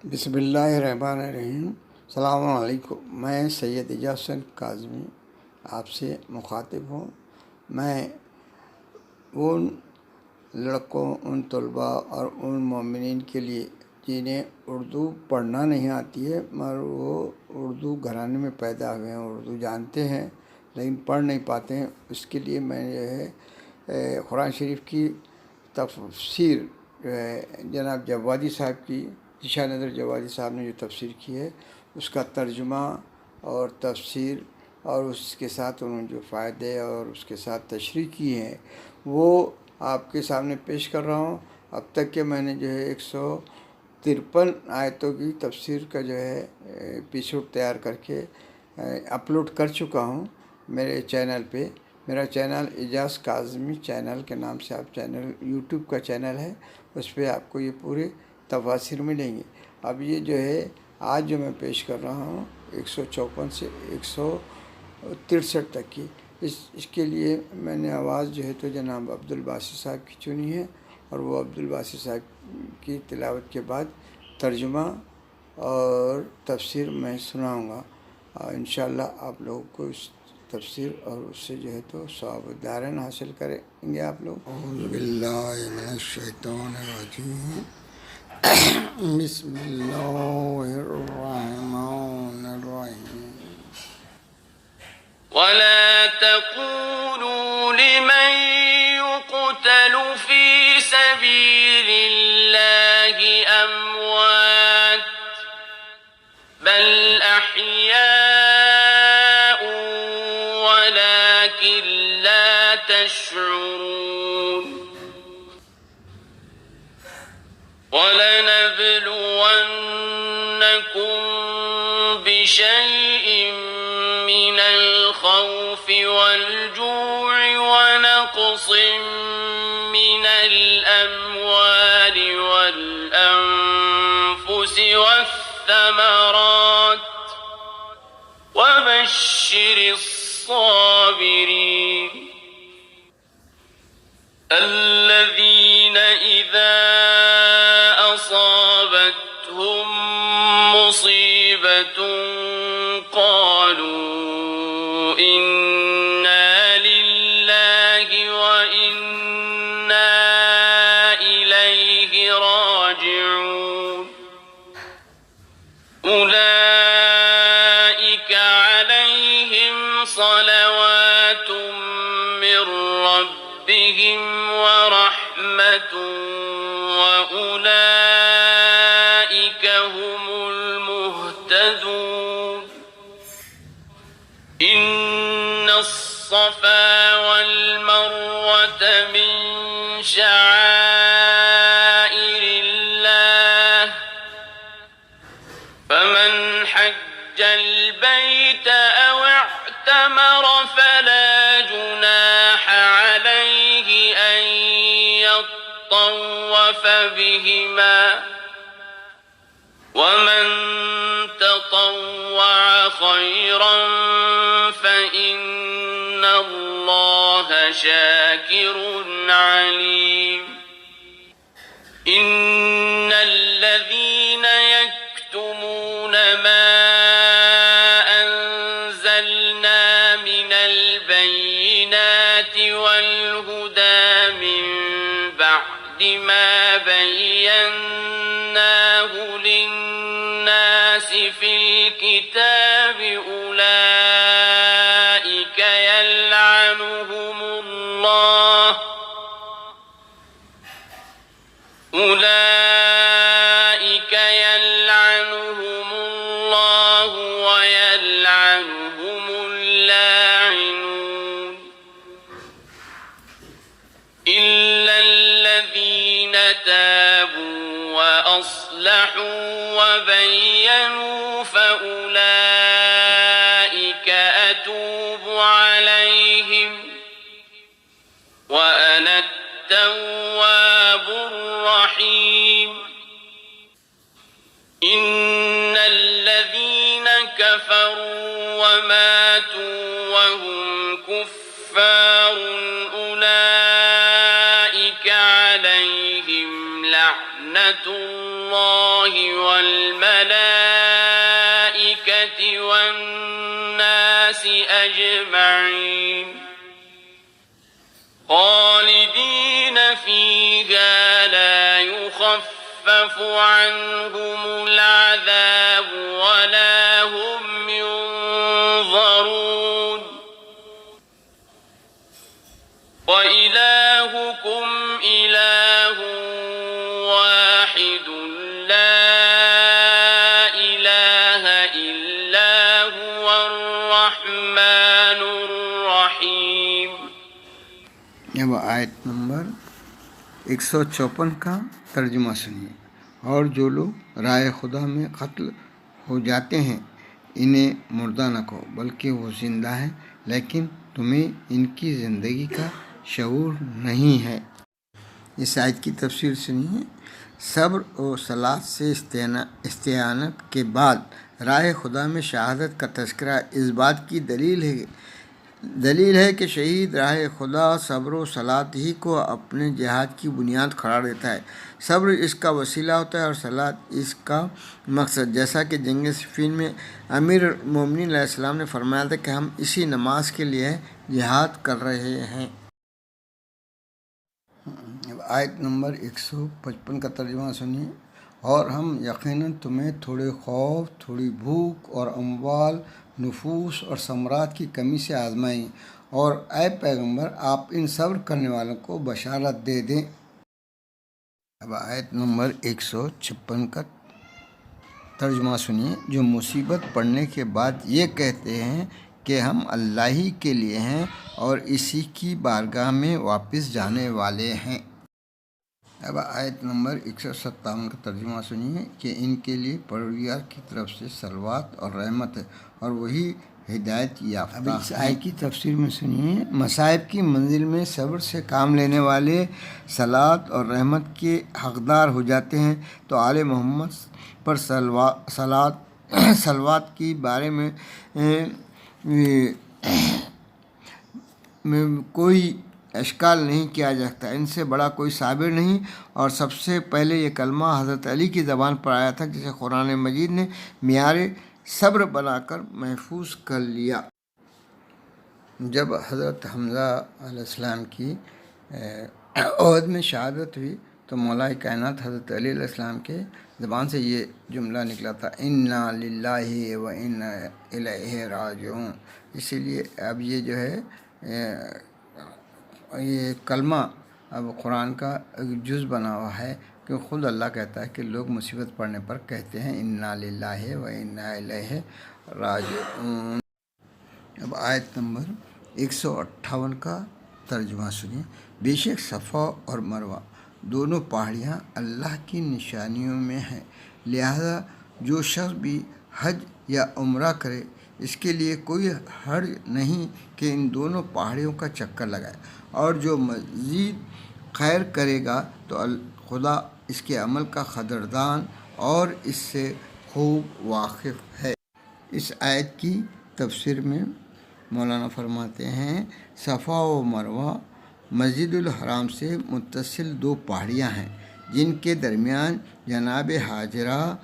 بسم اللہ الرحمن الرحیم۔ السلام علیکم۔ میں سید اعجاز حسین کاظمی آپ سے مخاطب ہوں۔ میں ان لڑکوں، ان طلباء اور ان مومنین کے لیے جنہیں اردو پڑھنا نہیں آتی ہے مگر وہ اردو گھرانے میں پیدا ہوئے ہیں، اردو جانتے ہیں لیکن پڑھ نہیں پاتے ہیں، اس کے لیے میں جو ہے قرآن شریف کی تفسیر جو ہے جناب جوادی صاحب کی، ذیشان نظر جوادی صاحب نے جو تفسیر کی ہے اس کا ترجمہ اور تفسیر اور اس کے ساتھ انہوں نے جو فائدے اور اس کے ساتھ تشریح کی ہے وہ آپ کے سامنے پیش کر رہا ہوں۔ اب تک کہ میں نے جو ہے 153 آیتوں کی تفسیر کا جو ہے ایپیسوڈ تیار کر کے اپلوڈ کر چکا ہوں میرے چینل پہ۔ میرا چینل اعجاز کاظمی چینل کے نام سے آپ چینل یوٹیوب کا چینل ہے، اس پہ آپ کو یہ پورے تفاسیر ملیں گے۔ اب یہ جو ہے آج جو میں پیش کر رہا ہوں 154 سے 163 تک کی، اس کے لیے میں نے آواز جو ہے تو جناب عبدالباسط صاحب کی چنی ہے، اور وہ عبدالباسط صاحب کی تلاوت کے بعد ترجمہ اور تفسیر میں سناؤں گا۔ انشاءاللہ آپ لوگوں کو اس تفسیر اور اس سے جو ہے تو ثواب الدارین حاصل کریں گے آپ لوگ۔ اعوذ باللہ من الشیطان الرجیم، بسم اللہ الرحمن الرحیم۔ ولا تقولوا لمن يقتل في سبيل الله أموات بل أحياء ولكن لا تشعرون ولنبلونكم بشيء من الخوف والجوع ونقص من الأموال والأنفس والثمرات وبشر الصابرين الذين إذا أصابتهم مصيبة قالوا إنا لله وإنا إليه راجعون أولئك عليهم صلوات من ربهم ورحمة وأولئك هم المهتدون إن الصفا والمروة من شعائر الله فمن حج البيت أو اعتمر فلا جناح عليه أن يطوف بهما ومن تطوع خيرا فإن الله شاكر عليم إن الذين يكتمون ما أنزلنا من البينات والهدى من بعد ما بيناه للناس في الكتاب أولئك يلعنهم الله ويلعنهم اللاعنون إلا الذين تابوا وأصلحوا وبينوا فأولئك أتوب عليهم وأنا التواب الرحيم إن الذين كفروا وماتوا وهم كفار أولئك عليهم لعنة الله والملائكة والناس أجمعين خالدين فيها لا يخفف عنهم العذاب ولا هم ينظرون وإلهكم إله واحد لا إله إلا هو الرحمن الرحيم. اب آیت نمبر 154 کا ترجمہ سنیے. اور جو لوگ رائے خدا میں قتل ہو جاتے ہیں انہیں مردہ نہ کہو بلکہ وہ زندہ ہیں، لیکن تمہیں ان کی زندگی کا شعور نہیں ہے. اس آیت کی تفسیر سنیے. صبر و صلات سے استعانت کے بعد رائے خدا میں شہادت کا تذکرہ اس بات کی دلیل ہے کہ شہید راہ خدا صبر و صلات ہی کو اپنے جہاد کی بنیاد قرار دیتا ہے. صبر اس کا وسیلہ ہوتا ہے اور صلات اس کا مقصد، جیسا کہ جنگ صفین میں امیر المومنین علیہ السلام نے فرمایا تھا کہ ہم اسی نماز کے لیے جہاد کر رہے ہیں. آیت نمبر 155 کا ترجمہ سنیے. اور ہم یقیناً تمہیں تھوڑے خوف، تھوڑی بھوک اور اموال، نفوس اور ثمرات کی کمی سے آزمائیں، اور اے پیغمبر آپ ان صبر کرنے والوں کو بشارت دے دیں. اب آیت نمبر 156 کا ترجمہ سنیے. جو مصیبت پڑنے کے بعد یہ کہتے ہیں کہ ہم اللہ ہی کے لیے ہیں اور اسی کی بارگاہ میں واپس جانے والے ہیں. اب آیت نمبر 157 کا ترجمہ سنیے کہ ان کے لیے پروردگار کی طرف سے صلوات اور رحمت ہے اور وہی ہدایت یافتہ. اب اس آیت کی تفسیر میں سنیے. مصائب کی منزل میں صبر سے کام لینے والے صلات اور رحمت کے حقدار ہو جاتے ہیں. تو آل محمد پر صلوات کی بارے میں کوئی اشکال نہیں کیا جاتا. ان سے بڑا کوئی صابر نہیں. اور سب سے پہلے یہ کلمہ حضرت علی کی زبان پر آیا تھا جسے قرآن مجید نے معیار صبر بنا کر محفوظ کر لیا. جب حضرت حمزہ علیہ السلام کی عہد میں شہادت ہوئی تو مولا کائنات حضرت علی علیہ السلام کے زبان سے یہ جملہ نکلا تھا: انا للہ و انا الیہ راجعون. اسی لیے اب یہ جو ہے یہ کلمہ اب قرآن کا ایک جز بنا ہوا ہے کہ خود اللہ کہتا ہے کہ لوگ مصیبت پڑنے پر کہتے ہیں انا للہ و انا الیہ راجعون. اب آیت نمبر 158 کا ترجمہ سنیے. بے شک صفا اور مروہ دونوں پہاڑیاں اللہ کی نشانیوں میں ہیں، لہذا جو شخص بھی حج یا عمرہ کرے اس کے لیے کوئی حرج نہیں کہ ان دونوں پہاڑیوں کا چکر لگائے، اور جو مزید خیر کرے گا تو خدا اس کے عمل کا قدردان اور اس سے خوب واقف ہے. اس آیت کی تفسیر میں مولانا فرماتے ہیں صفا و مروہ مسجد الحرام سے متصل دو پہاڑیاں ہیں جن کے درمیان جناب حاجرہ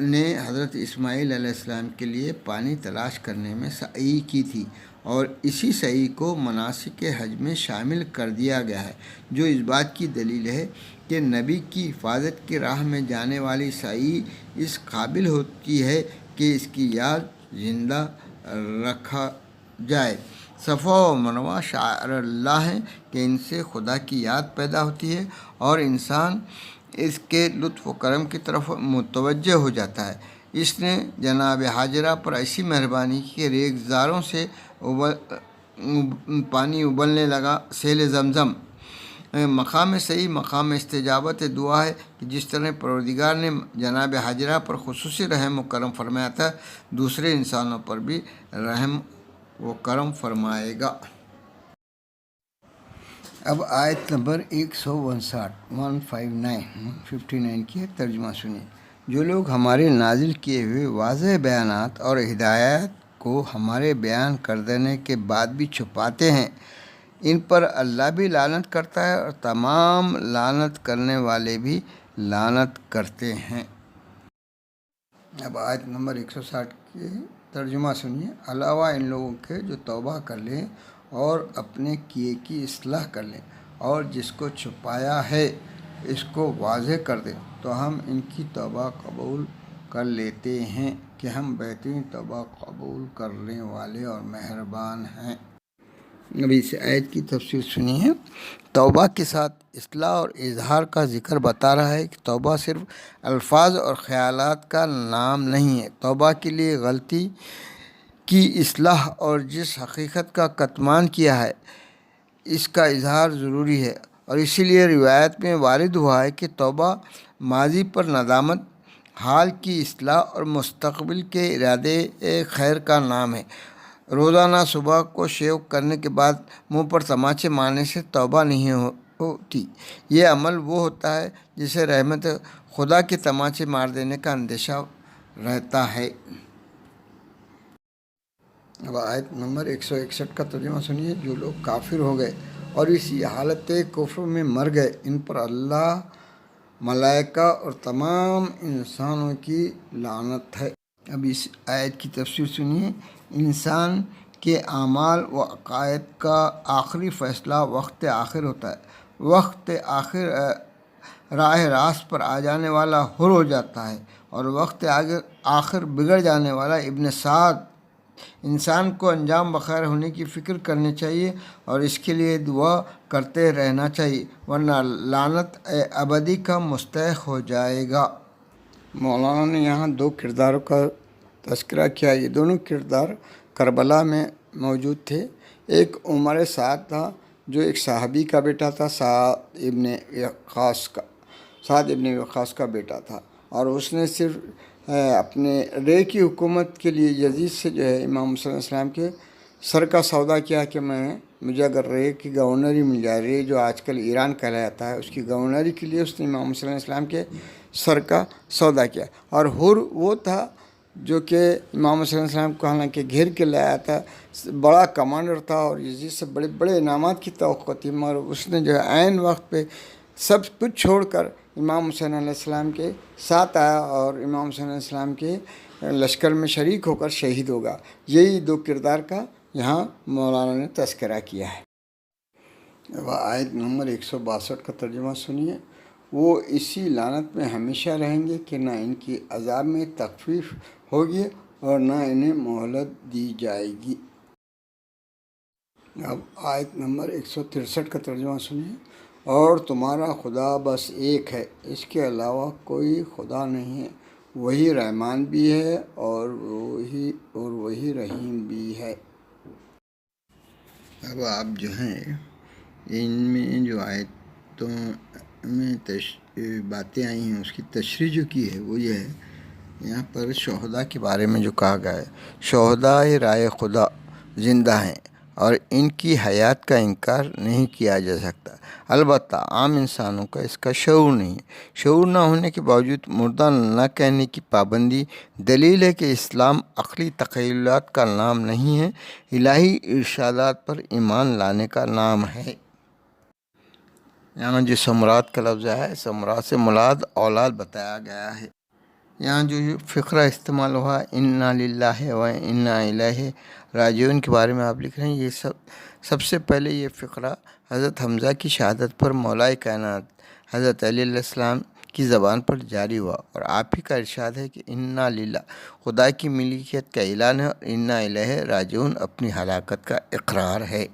نے حضرت اسماعیل علیہ السلام کے لیے پانی تلاش کرنے میں سعی کی تھی، اور اسی سعی کو مناسک حج میں شامل کر دیا گیا ہے، جو اس بات کی دلیل ہے کہ نبی کی حفاظت کی راہ میں جانے والی سعی اس قابل ہوتی ہے کہ اس کی یاد زندہ رکھا جائے. صفا و مروہ شعائر اللہ ہیں کہ ان سے خدا کی یاد پیدا ہوتی ہے اور انسان اس کے لطف و کرم کی طرف متوجہ ہو جاتا ہے. اس نے جناب حاجرہ پر ایسی مہربانی کی کہ ریگزاروں سے پانی ابلنے لگا. سیل زمزم مقام صحیح مقام استجابت دعا ہے کہ جس طرح پروردگار نے جناب حاجرہ پر خصوصی رحم و کرم فرمایا تھا، دوسرے انسانوں پر بھی رحم و کرم فرمائے گا. اب آیت نمبر 159 کی ترجمہ سنیے. جو لوگ ہمارے نازل کیے ہوئے واضح بیانات اور ہدایات کو ہمارے بیان کر دینے کے بعد بھی چھپاتے ہیں، ان پر اللہ بھی لعنت کرتا ہے اور تمام لعنت کرنے والے بھی لعنت کرتے ہیں۔ اب آیت نمبر 160 کی ترجمہ سنیے۔ علاوہ ان لوگوں کے جو توبہ کر لیں اور اپنے کیے کی اصلاح کر لیں اور جس کو چھپایا ہے اس کو واضح کر دیں تو ہم ان کی توبہ قبول کر لیتے ہیں کہ ہم بہترین توبہ قبول کرنے والے اور مہربان ہیں۔ ابھی اس آیت کی تفسیر سنیے۔ توبہ کے ساتھ اصلاح اور اظہار کا ذکر بتا رہا ہے کہ توبہ صرف الفاظ اور خیالات کا نام نہیں ہے۔ توبہ کے لیے غلطی کی اصلاح اور جس حقیقت کا کتمان کیا ہے اس کا اظہار ضروری ہے، اور اسی لیے روایت میں وارد ہوا ہے کہ توبہ ماضی پر ندامت، حال کی اصلاح اور مستقبل کے ارادے خیر کا نام ہے۔ روزانہ صبح کو شیو کرنے کے بعد منہ پر تماچے مارنے سے توبہ نہیں ہوتی۔ یہ عمل وہ ہوتا ہے جسے رحمت خدا کے تماچے مار دینے کا اندیشہ رہتا ہے۔ اب آیت نمبر 161 کا ترجمہ سنیے۔ جو لوگ کافر ہو گئے اور اسی حالت کفر میں مر گئے ان پر اللہ، ملائکہ اور تمام انسانوں کی لعنت ہے۔ اب اس آیت کی تفسیر سنیے۔ انسان کے اعمال و عقائد کا آخری فیصلہ وقت آخر ہوتا ہے۔ وقت آخر راہ راست پر آ جانے والا حر ہو جاتا ہے اور وقت آخر بگڑ جانے والا ابن سعد۔ انسان کو انجام بخیر ہونے کی فکر کرنی چاہیے اور اس کے لیے دعا کرتے رہنا چاہیے، ورنہ لعنت ابدی کا مستحق ہو جائے گا۔ مولانا نے یہاں دو کرداروں کا تذکرہ کیا۔ یہ دونوں کردار کربلا میں موجود تھے۔ ایک عمر سعد تھا جو ایک صحابی کا بیٹا تھا، سعد ابن وقاص کا بیٹا تھا، اور اس نے صرف اپنے رے کی حکومت کے لیے یزید سے جو ہے امام صلی اللہ علیہ وسلم کے سر کا سودا کیا کہ مجھے اگر رے کی گورنری مل جائے، رے جو آج کل ایران کہلاتا ہے، اس کی گورنری کے لیے اس نے امام صلی اللہ علیہ وسلم کے سر کا سودا کیا۔ اور حر وہ تھا جو کہ امام صلی اللہ علیہ وسلم کو حالانکہ گھیر کے لایا تھا، بڑا کمانڈر تھا اور یزید سے بڑے بڑے انعامات کی توقع تھی، مگر اس نے جو ہے عین وقت پہ سب کچھ چھوڑ کر امام حسین علیہ السلام کے ساتھ آیا اور امام حسین علیہ السلام کے لشکر میں شریک ہو کر شہید ہوگا۔ یہی دو کردار کا یہاں مولانا نے تذکرہ کیا ہے۔ اب آیت نمبر 162 کا ترجمہ سنیے۔ وہ اسی لعنت میں ہمیشہ رہیں گے کہ نہ ان کی عذاب میں تخفیف ہوگی اور نہ انہیں مہلت دی جائے گی۔ اب آیت نمبر 163 کا ترجمہ سنیے۔ اور تمہارا خدا بس ایک ہے، اس کے علاوہ کوئی خدا نہیں ہے، وہی رحمان بھی ہے اور وہی رحیم بھی ہے۔ اب آپ جو ہیں ان میں جو آیتوں میں باتیں آئی ہیں اس کی تشریح جو کی ہے وہ یہ ہے، یہاں پر شہداء کے بارے میں جو کہا گیا ہے، شہداء رائے خدا زندہ ہیں اور ان کی حیات کا انکار نہیں کیا جا سکتا، البتہ عام انسانوں کا اس کا شعور نہیں ہے۔ شعور نہ ہونے کے باوجود مردہ نہ کہنے کی پابندی دلیل ہے کہ اسلام عقلی تخیلات کا نام نہیں ہے، الہی ارشادات پر ایمان لانے کا نام ہے۔ یہاں جو ثمرات کا لفظ ہے، ثمرات سے مراد اولاد بتایا گیا ہے۔ یہاں جو فقرہ استعمال ہوا انا للہ و انا الیہ راجعون کے بارے میں آپ لکھ رہے ہیں، یہ سب سے پہلے یہ فقرہ حضرت حمزہ کی شہادت پر مولا کائنات حضرت علی علیہ السلام کی زبان پر جاری ہوا، اور آپ ہی کا ارشاد ہے کہ انا للہ خدا کی ملکیت کا اعلان ہے اور انا الیہ راجعون اپنی ہلاکت کا اقرار ہے۔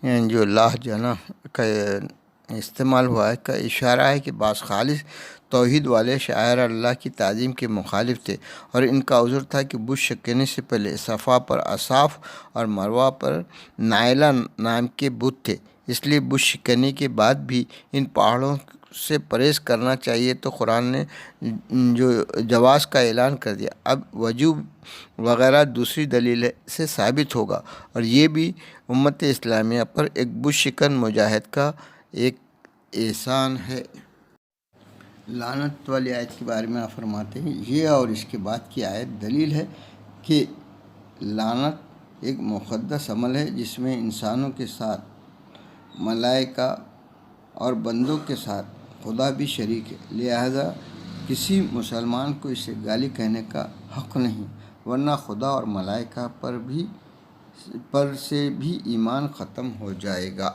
یعنی جو اللہ جنا کا استعمال ہوا ہے کا اشارہ ہے کہ بعض خالص توحید والے شاعر اللہ کی تعظیم کے مخالف تھے، اور ان کا عذر تھا کہ بت شکنے سے پہلے صفا پر اصاف اور مروہ پر نائلہ نام کے بت تھے، اس لیے بت شکنے کے بعد بھی ان پہاڑوں سے پرہیز کرنا چاہیے، تو قرآن نے جو جواز کا اعلان کر دیا۔ اب وجوب وغیرہ دوسری دلیل سے ثابت ہوگا، اور یہ بھی امت اسلامیہ پر ایک بت شکن مجاہد کا ایک احسان ہے۔ لعنت والی آیت کے بارے میں آپ فرماتے ہیں، یہ اور اس کے بعد کی آیت دلیل ہے کہ لعنت ایک مقدس عمل ہے جس میں انسانوں کے ساتھ، ملائکہ اور بندوں کے ساتھ خدا بھی شریک ہے، لہذا کسی مسلمان کو اسے گالی کہنے کا حق نہیں، ورنہ خدا اور ملائکہ پر سے بھی ایمان ختم ہو جائے گا۔